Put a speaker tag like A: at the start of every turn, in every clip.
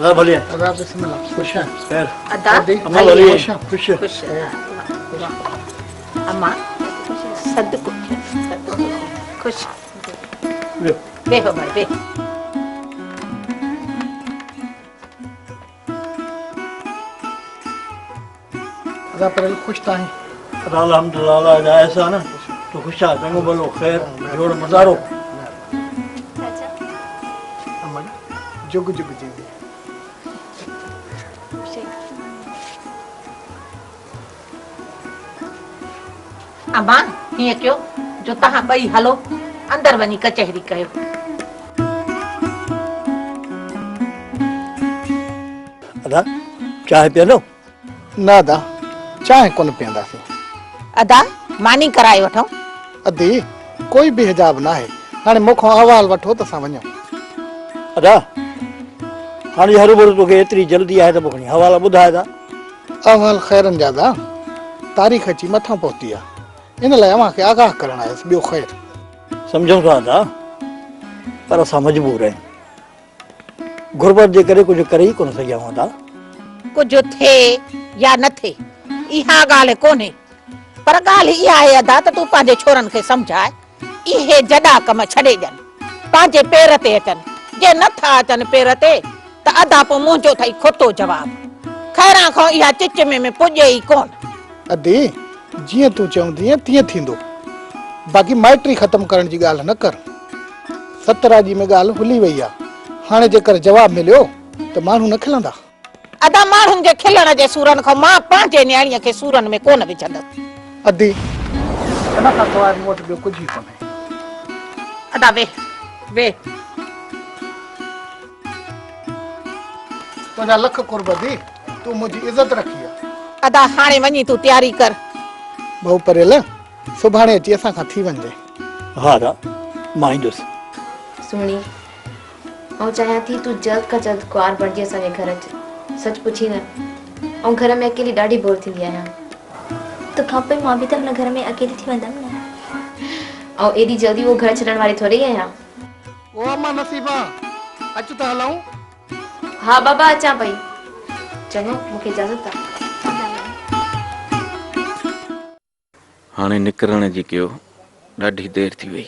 A: अदा भले
B: अदा बिस्मिल्लाह खुश है
A: खैर
C: अदा
A: अम्मा भले
B: खुश
C: खुश अम्मा सदको खुश बेहो भाई बे
B: अदा पर खुश ताही
A: अल्हम्दुलिल्लाह अदा ऐसा ना तो खुश है चंगो भलो खैर जोड़ मज़ारो
B: अम्मा जुग जुग जी
C: अम्मा हीअं कयो जो तव्हां ॿई हलो अंदर वञी कचहरी कयो।
A: अदा चाय पियलो
B: ना अदा चाहे कोन पींदासीं
C: अदा मानी कराए वठो
B: अदी कोई भी हिजाब ना है हाणे मुखो अहवाल वठो त असां वञूं
A: अदा हाणे हरू भरू तोखे एतिरी जल्दी आहे त पोइ हवाला ॿुधाए था
B: अहवाल ख़ैरन जा दा तारीख़ अची मथां पहुती आहे इन लाइ अव्हां खे आगाह करण आयुसि ॿियो ख़ैर
A: सम्झूं था अदा पर असां मजबूर आहियूं गुरबत जे करे कुझु करे ई कोन सघिया अदा
C: कुझु थिए या न थिए इहा ॻाल्हि कोन्हे पर ॻाल्हि इहा आहे अदा त तूं पंहिंजे छोरनि खे सम्झाए इहे जॾा कम छॾे ॾियनि पंहिंजे पेर ते अचनि जे नथा अचनि पेर ते त अदा पोइ मुंहिंजो अथई खोटो जवाबु खैरां खां इहा चिच में पुॼे ई कोन
B: अदी जीअं तूं चवंदीअ तीअं थींदो बाक़ी माइट्री ख़तम करण जी ॻाल्हि न कर 17 जी में ॻाल्हि भुली वई आहे हाणे जेकर जवाब मिलियो त माण्हू न खिलंदा
C: अदा माण्हुनि जे खिलण जे सूरनि खां मां पंहिंजे न्याणीअ खे सूरनि में कोन विझंदसि
B: अदी इन खां सवाइ मूं वटि ॿियो कुझु ई कोन्हे
C: अदा वे वे
B: तुंहिंजा लख कुर्ब दी तूं मुंहिंजी इज़त रखी आहे
C: अदा हाणे वञी तूं तयारी कर
B: भाऊ परेल सुभाणे अची असां खां थी वञे
A: हा अदा मां ईंदुसि
D: सुणी ऐं चाहियां थी तूं जल्द खां जल्द कुआर बणिजी असांजे घर अच सच पुछी न ऐं घर में अकेली ॾाढी बोर थींदी आहियां
E: तो खपे मां भी तो अपने घर में अकेली थी वंदम ना
D: ऐं एॾी जल्दी वो घर छॾण वारी थोरी आहियां
B: ओ अम्मा नसीबा अच त हलूं
D: हा बाबा अचां पई चङो मूंखे इजाज़त आहे
F: हाणे निकिरण जी कयो ॾाढी देर थी वई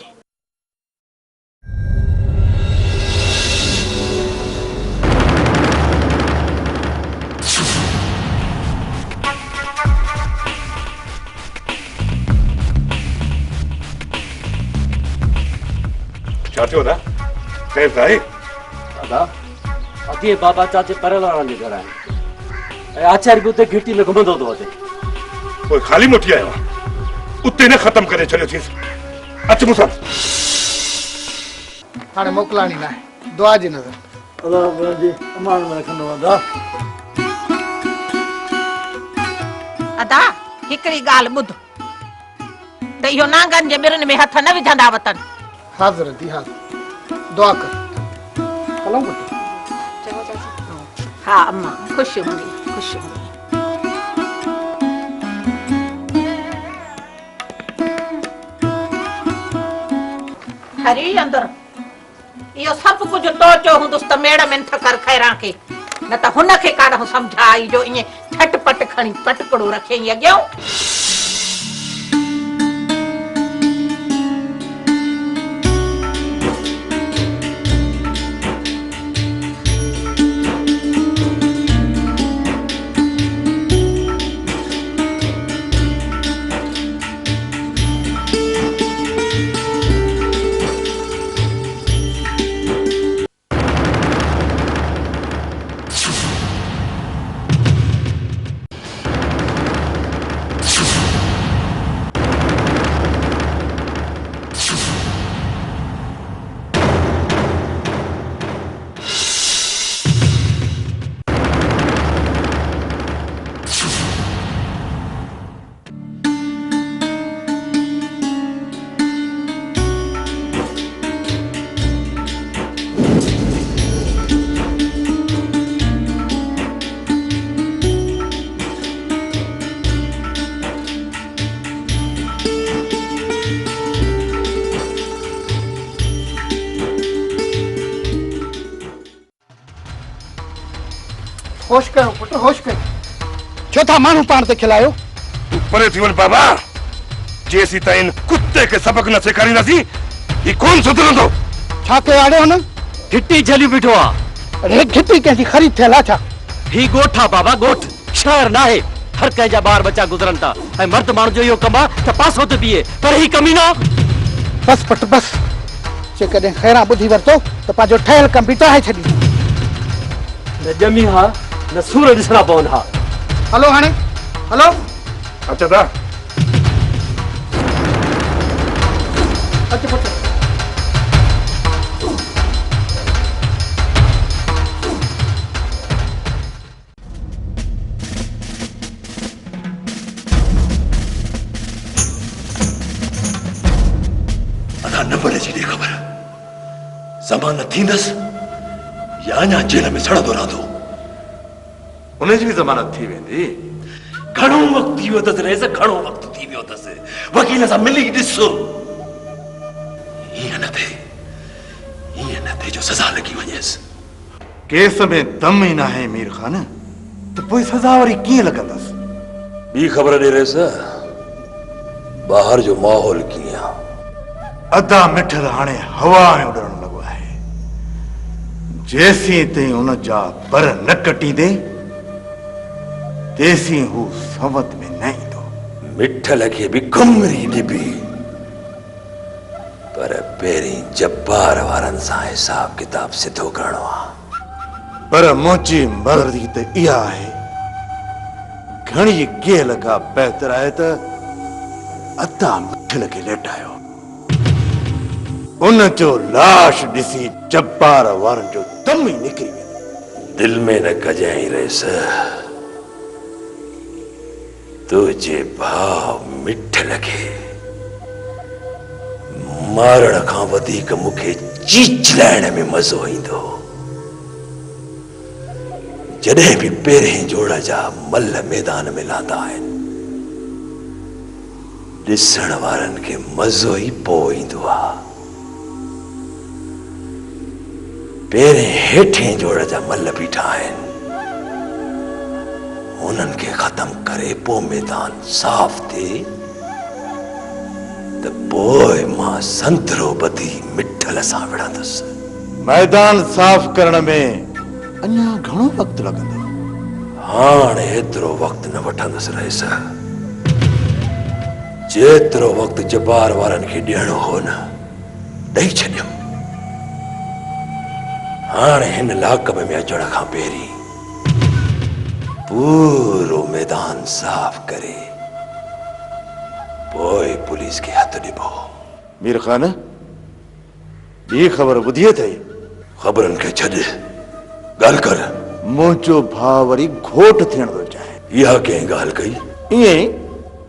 G: चाचो दा खैर साई
H: अदा अॻे बाबा चाचे परेल वारनि जे घर आहिनि ऐं आचार्य बि उते घिटी में घुमंदो थो अचे
G: कोई खाली मोटी आयो आहे उते न ख़तम करे छॾियो थीस अच मूंसां
B: हाणे मोकिलाणी न आहे दुआ जी नज़र
A: अदा जी अमान में रखंदो अदा
C: अदा हिकिड़ी ॻाल्हि ॿुध त इहो नांगनि जे ॿिरनि में हथ न विझंदा वतन
B: हाज़िर दी हाज़िर दुआ कर हलूं पुटु
D: चङो चाची
C: हा अम्मा ख़ुशि हूंदी ख़ुशि हूंदी हरी अंदर इहो सभु कुझु तो चयो हूंदुसि त मेड़ में न कर खैरां खे न त हुन खे काॾो सम्झाई जो ईअं झटपट खणी पटकड़ो रखे अॻियां
B: होश कयो पुट, होश कयो। छो था माण्हू पाण ते खिलायो?
G: तू परे थी वञ बाबा। जेसी ताईं कुत्ते खे सबक न सेखारींदासीं ही कोन सुधरंदो।
B: छा कयो आड़े हुन?
H: घिटी झली बीठो आ।
B: अरे घिटी कंहिंजी ख़रीद थियल आहे छा?
H: ही ॻोठ आ बाबा, ॻोठ, शहर नाहे। हर कंहिं जा ॿार बच्चा गुज़रनि था ऐं मर्द माण्हू जो इहो कमु आहे त पासो ते बीहे, पर ही कमीनो।
B: बस पुट बस, जेकॾहिं खैरां ॿुधी वरितो त पंहिंजो ठहियल कमु बि टाहे छॾींदो।
H: न ॼमी हा न सूर ॾिसणा पवनि हा।
B: हलो हाणे हलो।
G: अच्छा दा
B: अच पुट।
I: अदा न पड़े जी ख़बर ज़मानत थींदसि या अञा जेल में सड़ंदो रहंदो।
J: उनजी बि ज़मानत थी वेंदी।
I: घणो वक़्तु थी वियो अथसि रेस, घणो वक़्तु थी वियो अथसि। वकील सां मिली ॾिसो। ईअं न थे जो सज़ा लॻी वञेसि।
J: केस में दम ई नाहे मीर खान, त पोइ सज़ा वरी कीअं लॻंदसि?
I: ॿी ख़बर ॾे रेस, ॿाहिरि जो माहौल कीअं आहे?
J: अदा मिठल हाणे हवा में उॾण लॻो आहे। जेसीं ताईं उन जा पर न कटींदे तेसीं हू समत में न ईंदो।
I: मिठल खे बि घुमरी ॾिबी, पर पहिरीं जब्बार वारनि सां हिसाब किताब सिधो करणो आहे।
J: पर मुंहिंजी मर्ज़ी त इहा आहे, घणी गेल खां बहितर आहे त अदा मिठल खे लेटायो। उन जो लाश ॾिसी जब्बार वारनि जो दम ई निकिरी वेंदो।
I: दिल में न कजाई रेस, तुझे भाव मिठल खे मारण खां वधीक मूंखे चीचलाइण में मज़ो ईंदो। जॾहिं बि पहिरें जोड़ जा मल मैदान में लांदा आहिनि, ॾिसण वारनि खे मज़ो ई पोइ ईंदो आहे। पहिरें हेठें जोड़ जा मल बीठा आहिनि, उन्हनि खे ख़तम करे पोइ मैदान साफ़ थिए त पोइ मां संतरो ॿधी मिठल सां विढ़ंदुसि।
J: मैदान साफ़ करण में अञा घणो वक़्तु लॻंदो?
I: हाणे एतिरो वक़्तु न वठंदुसि रेस, जेतिरो वक़्तु जब्बार वारनि खे ॾियणो हो न ॾेई छॾियुमि। हाणे हिन लाकब में अचण खां पहिरीं पूरो मैदान साफ़ करे पोइ पुलिस खे हथ ॾिबो।
J: मीर खान, ॿी ख़बर ॿुधी अथई?
I: ख़बरनि खे छॾ, ॻाल्हि कर।
J: मुंहिंजो भाउ वरी घोट थियण थो चाहे।
I: इहा कंहिं ॻाल्हि कई?
J: ईअं ई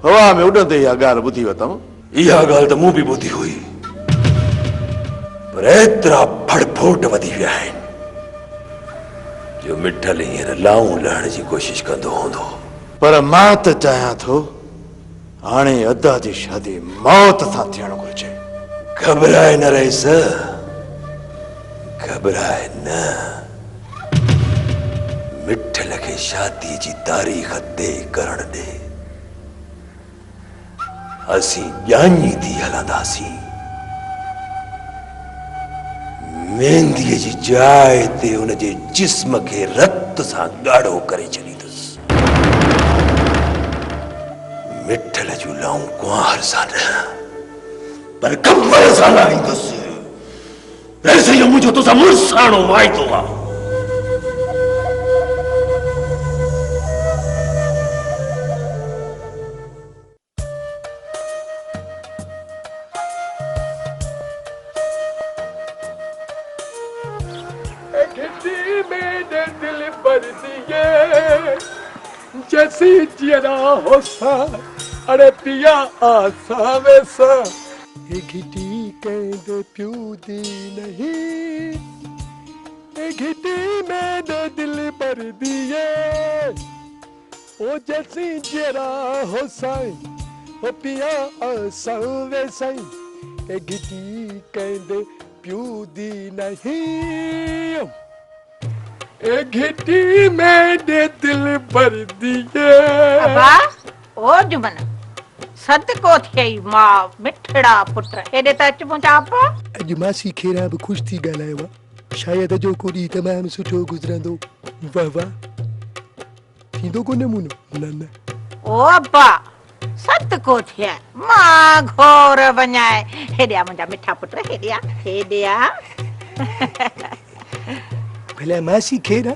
J: हवा में उॾंदे इहा ॻाल्हि ॿुधी वरितमि।
I: इहा ॻाल्हि त मूं बि ॿुधी हुई, पर एतिरा फड़फोट वधी विया आहिनि जो मिठल हींअर लाऊं लहण जी कोशिश कंदो हूंदो।
J: पर मां त चाहियां थो हाणे अदा जी शादी मौत सां थियणु घुरिजे।
I: घबराए न रेस, घबराए न। मिठल खे शादी जी तारीख़ तय करण ॾे, असीं ॼाणी थी हलंदासीं। मेहंदीअ जी जाइ ते उनजे जिस्म खे रत सां ॻाढ़ो करे छॾींदुसि। मिठल जूं लाऊं कुंवार सां न, पर कमर सां लाहींदुसि। ऐसे इहो मुंहिंजो तोसां मुड़साणो वाइदो आहे।
K: जैसी जियरा होसा अरे पिया आसा वैसा ये घिटी कहते प्यू दी नहीं, ये घिटी में दे दिल भर दिए। ओ जैसी जियरा होसा ओ पिया आसा वैसा ये घिटी कहते प्यू दी नहीं। ए घिटी मैंने दिल भर दिए।
C: अबा ओ जुमन सत को थई मां मिठड़ा पुत्र हेडे त अच मुंजा आपा।
K: अॼु मासी खेरा बि ख़ुशि थी ॻाल्हायो आहे। शायदि अॼो को ॾींहुं तमामु सुठो गुज़रंदो। वाह वाह थींदो को नमूनो? न न
C: ओ अब्बा सत को थिया मां घोर वञाए हेॾिया मुंहिंजा मिठा पुट हेॾिया हेॾिया।
K: भला मासी खेरा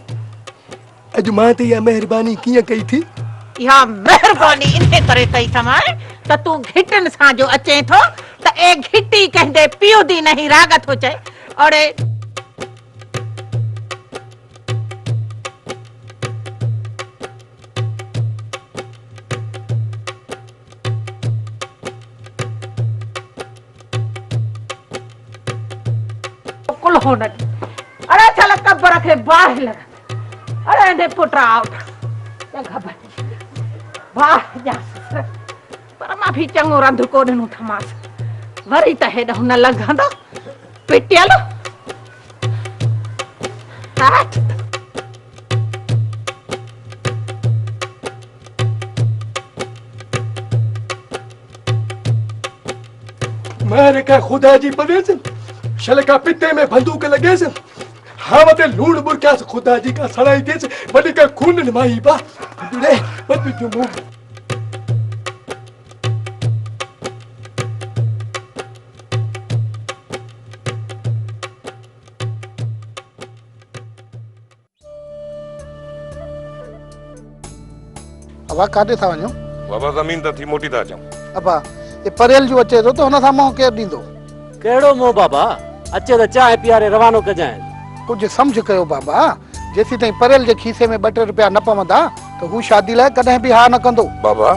K: अॼु मां ते इहा महिरबानी कीअं कई थी?
C: इहा महिरबानी इन करे कई थमां त तूं घिटन सां जो अचे थो त ए घिटी कहंदे पियो दी नहीं राग थो चए। अरे कुल होना अरे चल कब्र के बाहर लगा। अरे ने पुत्रा आउट या खबर वाह जा पर मां भी चंगो रंध को ॾिनो थमास वरी त हेॾो न लॻंदो पिटियल।
K: मारे का खुदा जी पवेस शल का पिते में बंदूक लगे से हावते लूण बुरका से खुदा जी का सड़ाई देस बड़ी का खून न माई बा दुले मत जुमो।
B: अबा काॾे था वञो?
G: बाबा ज़मीन त थी मोटी था अचूं।
B: अबा ये परेल जो अचे थो त हुन सां मोह केरु ॾींदो?
H: कहिड़ो मोह बाबा अचे त चांहि पीआरे रवानो कजांइ।
B: कुछ समझ कयो बाबा जेसी ताईं परेल जे खीसे में 2 रुपया न पवंदा त हू शादी लाइ कॾहिं बि हा न कंदो।
G: बाबा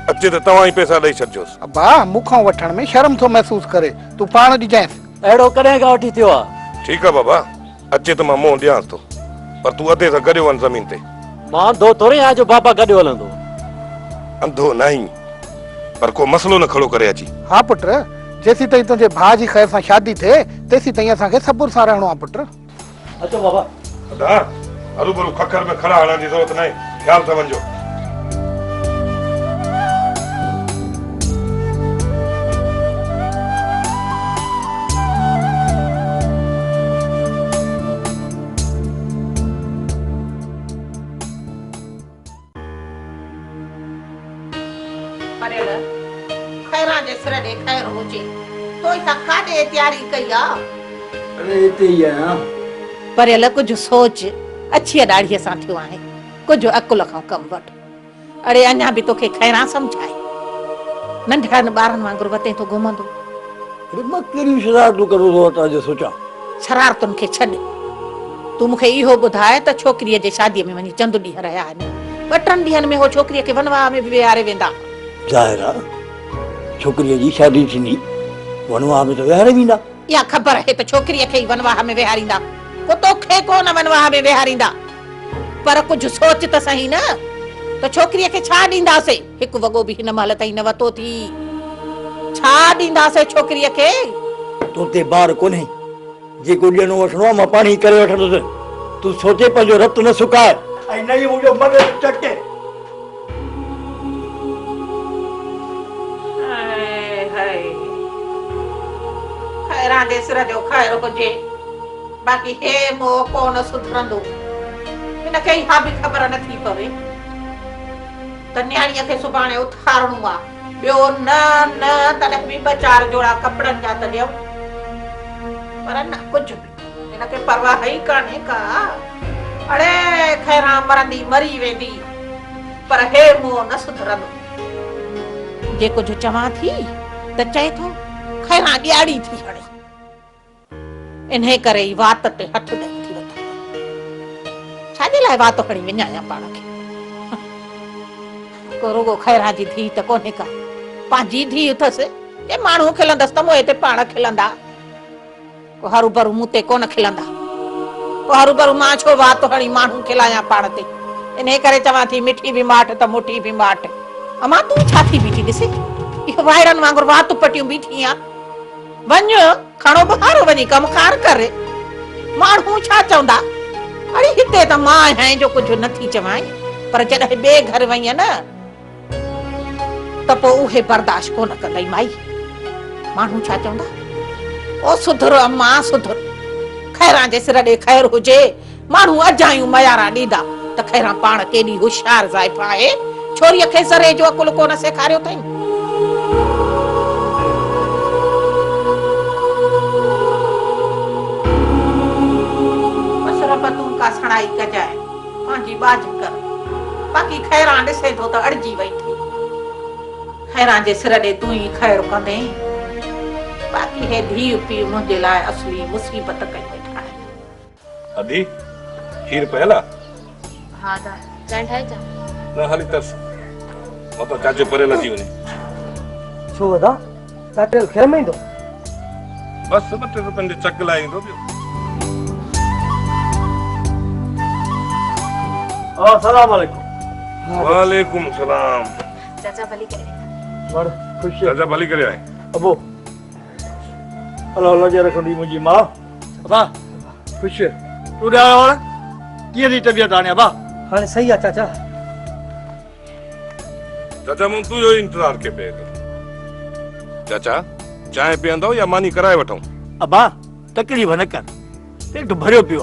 G: अचे त तव्हां ई पैसा ॾेई छॾिजोसि।
B: अबा मूंखां वठण में शर्म थो महसूस करे तूं पाण ॾिजांइसि।
H: अहिड़ो कॾहिं खां वठी थियो आहे?
G: ठीकु आहे बाबा अचे त मां मोह ॾियांसि थो पर तूं अधे सां गॾियो वञ ज़मीन ते।
H: मां अंधो थोरी आहियां जो बाबा गॾु हलंदो।
G: अंधो नहीं पर को मसलो न खड़ो करे अची।
B: हा पुट जेसी ताईं तुंहिंजे भाउ जी ख़ैर सां शादी थिए तेसी ताईं असांखे सबुर सां रहणो आहे पुट।
H: अचो बाबा।
G: अदा हरू भरू खखर में खड़ा हणण जी ज़रूरत नाहे ख़्याल सां वञो।
C: खैरा जे सिर दे खैर हुजे तो इसा काडे तैयारी कई आ?
A: अरे इते ही आहियां।
C: परेल कुछ सोच अच्छी दाढ़ीअ सां थियो आहे कुछ अकुल खां कम वठ। अरे अञा भी तोखे खैरा समझाए नंढड़नि ॿारनि वांगुरु वते तो घुमंदो।
A: अरे मां कहिड़ी शरारतूं करो थो वठां जो सोचां?
C: शरारतुनि खे छॾ तूं मूंखे इहो ॿुधाए त छोकिरीअ जे शादीअ में वञी चंद ॾींहं रहिया आहिनि 2-3 ॾींहंनि में हो छोकिरीअ खे वनवाह में बि विहारे वेंदा।
A: ज़ाहिर आहे छोकिरीअ जी शादी थींदी वनवाह में त विहारे वेंदा।
C: इहा ख़बर आहे त छोकिरीअ खे ई वनवाह में विहारींदा को तोखे कोन वनवाह में विहारींदा। पर कुझु सोच त सही न त छोकिरीअ खे छा ॾींदासीं? हिकु वॻो बि हिन महिल ताईं न वरितो थी। छा ॾींदासीं छोकिरीअ खे?
A: तोते ॿार कोन्हे जेको ॾियणो वठणो आहे मां पाण ई करे वठंदुसि। तूं सोचे पंहिंजो रतु न सुकाए ऐं न ई मुंहिंजो मगज़ चटे।
C: खैरा जे सिर जो खैर हुजे बाक़ी हे मोह कोन सुधरंदो। हिनखे इहा बि ख़बर नथी पवे त न्याणीअ खे सुभाणे उथारणो आहे। ॿियो न न तॾहिं बि 2-4 जोड़ा कपिड़नि जा त ॾियो पर न कुझु बि हिनखे परवाह ई कान्हे का। अड़े खैरा मरंदी मरी वेंदी पर हे मोह न सुधरंदो। जे कुझु चवां थी त चए थो खैरा ॾियारी थी हणे इन्हे करे ई वात ते हथ ॾेई थी वठां। छाजे लाइ वात खणी विञायां पाण खे? को रुगो खैरा जी धी त कोन्हे का पंहिंजी धी अथसि जे माण्हू खिलंदसि त मोए ते पाण खिलंदा। को हरू भरू मूं ते कोन खिलंदा। को हरू भरू मां छो वात खणी माण्हू खिलायां पाण ते? इन्हे करे चवां थी मिठी बि माठ त मुठी बि माठ। अमां तूं छा थी बीठी ॾिसे इहो वाइरनि वांगुरु वातूं पटियूं बीठी आं। वञ खणो ॿाहिरि वञी कमकार करे माण्हू छा चवंदा? अरे हिते त मां आहियां जो कुछ नथी चवाई, पर जॾहिं ॿिए घर वई न त पोइ उहे बर्दाश्त कोन कंदई। माई माण्हू छा चवंदा, ओ सुधर अम्मा सुधर, खैरां जे सिर ॾे खैर हुजे, माण्हू अजायूं मयारा ॾींदा त खैरां पाण केॾी होशियार ज़ाइफ़ आहे, छोरीअ खे सरे जो अकुल कोन सेखारियो अथई। तूं का सणाई कजाए पंहिंजी बाज कर, बाक़ी खैरां ॾिसे थो त अड़जी वई थी। खैरां जे सिर ॾे तूं ई खैर कंदे, बाक़ी हे धीउ पीउ मुंहिंजे लाइ असली मुसीबत कई वेठा आहिनि।
G: अभी खीर पहला
D: हाँ दा चाय ठाए जा
G: न हाली तरस वो तो चाचो परे लगी वने
K: छो वदा चाचो खेर में दो
G: बस 2 रुपए जो चक लाई दो।
A: अस्सलाम वालेकुम।
G: वालेकुम सलाम।
D: चाचा भली करे
A: मर खुश
G: चाचा भली करे आए
A: अबो अल्लाह जे रखंदी मुंहिंजी मां अबा खुश तू ॾे वाला कीअं थी तबियत हाणे अबा?
K: हाणे सही आहे चाचा।
G: चाचा मूं तुंहिंजो इंतजार के पे चाचा चाय पीअंदो या मानी कराए वठूं?
A: अबा तकलीफ़ न कर, पेट भरियो पियो।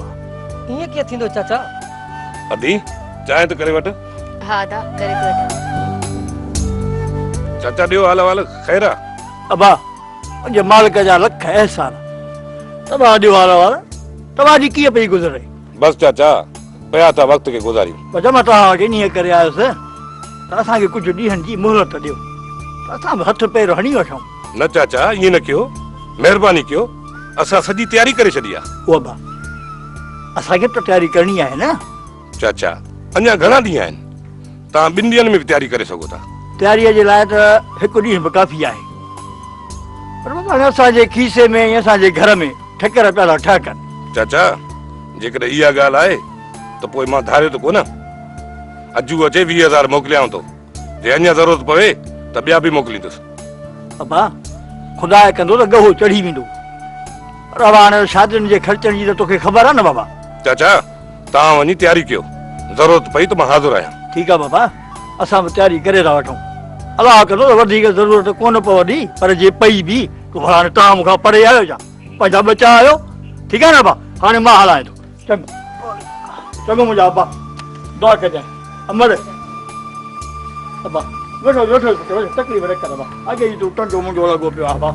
K: ईअं कीअं थींदो चाचा?
G: अधी चाय तो करे वठ।
D: हाँ दा करे वठ।
G: चाचा ॾियो हाल वाल खैरा?
A: अबा मुंहिंजे मालिक जा लख एहसान, तव्हां ॾियो हाल वाल, तव्हांजी कीअं पई गुज़रे?
G: बस चाचा पया था वक्त के गुज़ारी।
A: बजा मां तव्हां वटि ईअं करे आयुसि त असांखे कुझु ॾींहंनि जी मुहलत ॾियो त असां बि हथ पेर हणी वठूं।
G: न चाचा ईअं न कयो, महिरबानी कयो, असां सॼी तयारी करे छॾी आहे।
A: उहा बा असांखे त तयारी करणी आहे न।
G: चाचा अञा घणा ॾींहं आहिनि, तव्हां 2 ॾींहंनि में बि तयारी करे सघो था।
A: तयारीअ जे लाइ त हिकु ॾींहुं बि काफ़ी आहे, पर बाबा हाणे असांजे खीसे में या असांजे घर में ठेकर पिया था ठहकनि।
G: चाचा जेकॾहिं इहा ॻाल्हि आहे त पोइ मां धारियो त कोन, अॼु अचे 20,000 मोकिलियां थो, जे अञा ज़रूरत पवे त ॿिया बि मोकिलींदुसि।
A: अबा ख़ुदा कंदो त गहो चढ़ी वेंदो, पर हाणे शादियुनि जे ख़र्चनि जी त तोखे ख़बर आहे न बाबा।
G: चाचा तव्हां वञी तयारी कयो, ज़रूरत पई त मां हाज़िर आहियां।
A: ठीकु आहे बाबा, असां बि तयारी करे था वठूं। अलाह कंदो त वधीक ज़रूरत कोन पवंदी, पर जे पई बि तूं हाणे तव्हां मूंखां परे आहियो छा, पंहिंजा बचा आहियो। ठीकु आहे न बा, हाणे मां हलायां थो। चङो चङो मुंहिंजा अबा, दुआ कजांइ। अमर अबा वेठो वेठो वेठो, तकलीफ़ न कर अबा, अॻे ई तूं टंडो मुंहिंजो लॻो पियो आहे अबा।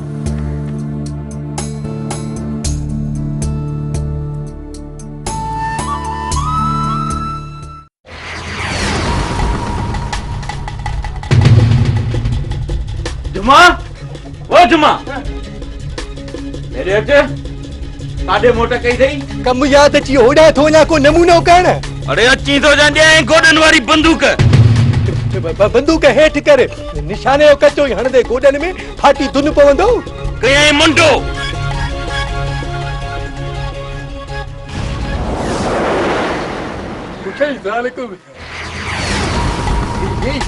F: जुमा ओ जुमा मेरे अचे काडे मोटा कई थई
K: कम याद अची होड़ा थो ना को नमूनो करण।
F: अरे अची तो जांदे गोडन वाली बंदूक
K: बंदूक हेठ कर निशाने जो कचो हण दे गोडन में फाटी धुन पवंदो
F: कई मुंडो।
K: कुछ ज़ालिकुम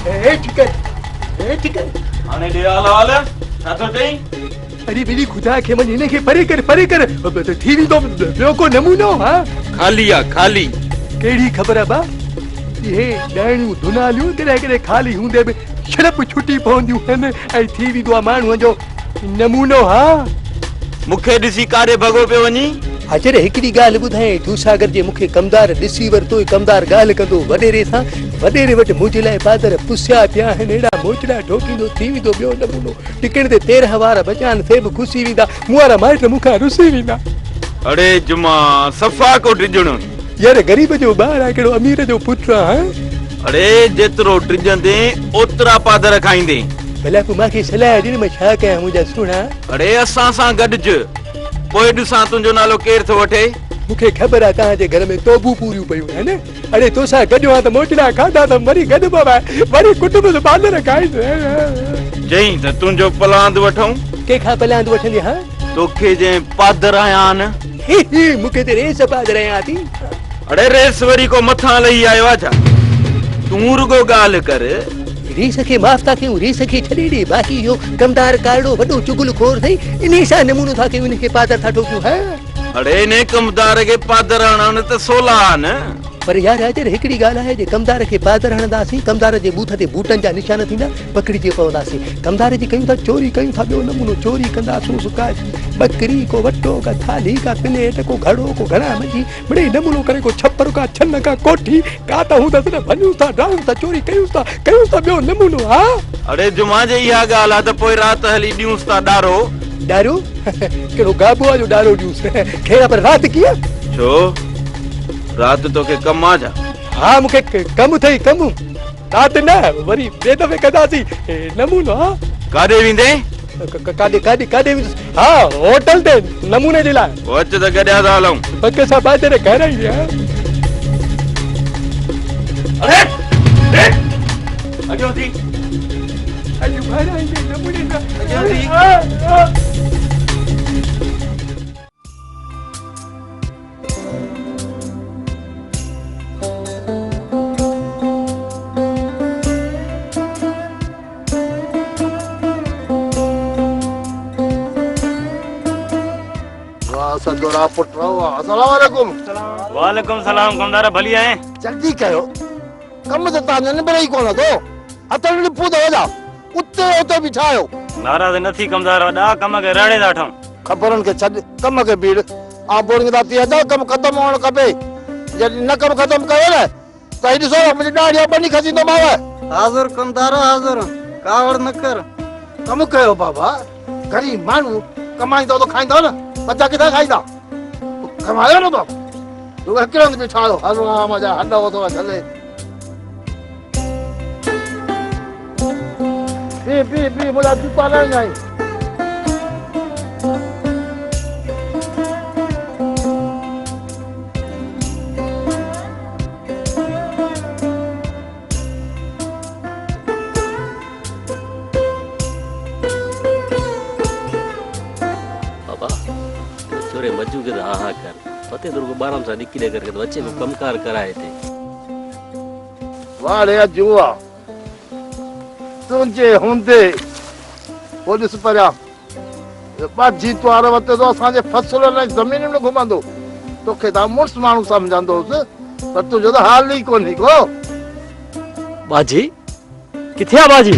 K: हेठ कर
F: आने दे हाल ना तो चई।
K: अरे मेरी खुदा के मन इने के परे कर तो ठीवी तो ॿियो को नमूनो। हां
F: खाली आ खाली
K: केड़ी खबर है बा, ये डाणियूं धुनालियूं करे खाली हूंदे बि छड़प छुटी पवंदियूं आहिनि ऐं थी वेंदो आहे माण्हूअ जो नमूनो। हा
F: मूंखे ॾिसी काॾे भॻो पियो वञी।
K: अचर हिकिड़ी ॻाल्हि ॿुधाए, तूं सागर जे मूंखे कमदार ॾिसी वरितो, कमदार ॻाल्हि कंदो वॾेरे सां, वॾेरे वटि मुंहिंजे लाइ पादर पुसिया पिया आहिनि, अहिड़ा मोचड़ा ठोकींदो थी वेंदो ॿियो नमूनो। टिकण ते 13 वार बचा आहिनि, से बि खुसी वेंदा, मूं वारा माइट मूंखां रुसी वेंदा।
F: अरे जुमा सफ़ा को टिजणो
K: यार गरीब जो ॿार आहे, कहिड़ो अमीर जो पुटु आहे।
F: अरे जेतिरो टिजंदे ओतिरा पादर खाईंदे।
K: भला पोइ मूंखे सलाह ॾिन, मां छा कयां मुंहिंजा सुहिणा।
F: अरे असां सां गॾिज, पोइ ॾिसां तुंहिंजो नालो केरु थो वठे।
K: मूंखे ख़बर आहे तव्हांजे घर में तोबूं पूरियूं पयूं आहिनि। अरे तोसां गॾु आहे त मोचड़ा खाधा त वरी गॾु पवाए, वरी कुटुंब जो पादर खाईंदे।
F: चई त तुंहिंजो पलांद वठूं।
K: कंहिंखां पलांद वठंदी? हा
F: तोखे जंहिं पादर आया आहिनि
K: मूंखे त रेस पादर आया थी।
F: अरे रेस वरी को मथां लही आयो आहे छा? तूं रुगो ॻाल्हि कर।
K: रीस खे माफ़ था कयूं, रीस खे छॾे ॾे, बाक़ी इहो कमदार कारड़ो वॾो चुगल खोर अथई, इन सां नमूनो था कयूं, इनखे पादर था ठोकियूं। हा
F: अड़े ने कमदार के पादर हणण त 16 न।
K: पर यार अजर हिकड़ी गाल है जे कमदार के पादर हणंदासीं कमदार जे बूथ ते बूटन जा निशान थींदा पकड़ीजे पवंदासीं कमदार जी कयूं था चोरी कयूं था ॿियो नमूनो चोरी कंदासूं सुका बकरी को वट्टो का थाली का प्लेट को घड़ो को घड़ा मंझी बड़े नमूनो करे को छप्पर का छन का कोठी का त हूं त वञूं था डाऊं था चोरी कयूं था ॿियो नमूनो हा।
F: अड़े जुमा जे इहा ॻाल्हि आहे त पोइ राति हली ॾियूंसि था ॾारो।
K: ॾारो कहिड़ो गाबो जो ॾारो ॾियूंसि खेड़ा पर राति कीअं
F: छो राति तोखे कम आ जा।
K: हा मूंखे कमु अथई कमु राति न वरी ॿिए दफ़े कंदासीं नमूनो हा।
F: काॾे वेंदे?
K: काॾे हा होटल ते नमूने जे लाइ।
F: अच त गॾिया था हलूं।
K: पक सां बादर घर ई आहे।
F: अरे अॻियो थी
K: अॼु घर आई नमूने सां
J: सदोरा पुट अस्सलाम वालेकुम।
H: वालेकुम सलाम कमदार भली आए।
J: जल्दी कयो कम त तां न बरई कोन तो अतल नि पूदो जा उते उते बिठायो।
H: नाराज नथी कमदार वडा कम के रड़े दा ठम
J: खबरन के छड कम के भीड़ आ बोरिंग दा तिया जा कम खत्म होण कपे जदी न कम खत्म कयो न त ई ॾिसो मुंहिंजी ॾाढी बनी खसींदो माव।
A: हाज़ुर कमदार हाज़ुर कावड़ न कर
J: कम कयो बाबा गरीब माण्हू कमाईंदो तो खाईंदो न बच्चा किथां खाईंदा कमायो न तो तू हिकिड़ो हंधि बिठायो हलो मजा हलो तो हले पी मुझा जूता न आई।
H: छोरे मजू के हा हा कर पते तो बाराम सा निकले करके तो बच्चे को कमकार कराए थे।
J: वाले जुआ तुझे हुंदे पुलिस परया बाजी त्वार वते तो असांजे फसल न जमीन में घुमंदो तोखे ता मुर्स माण्हू समझंदोस पर तुझो तो हाल ही कोनी को।
H: बाजी किथे आ बाजी?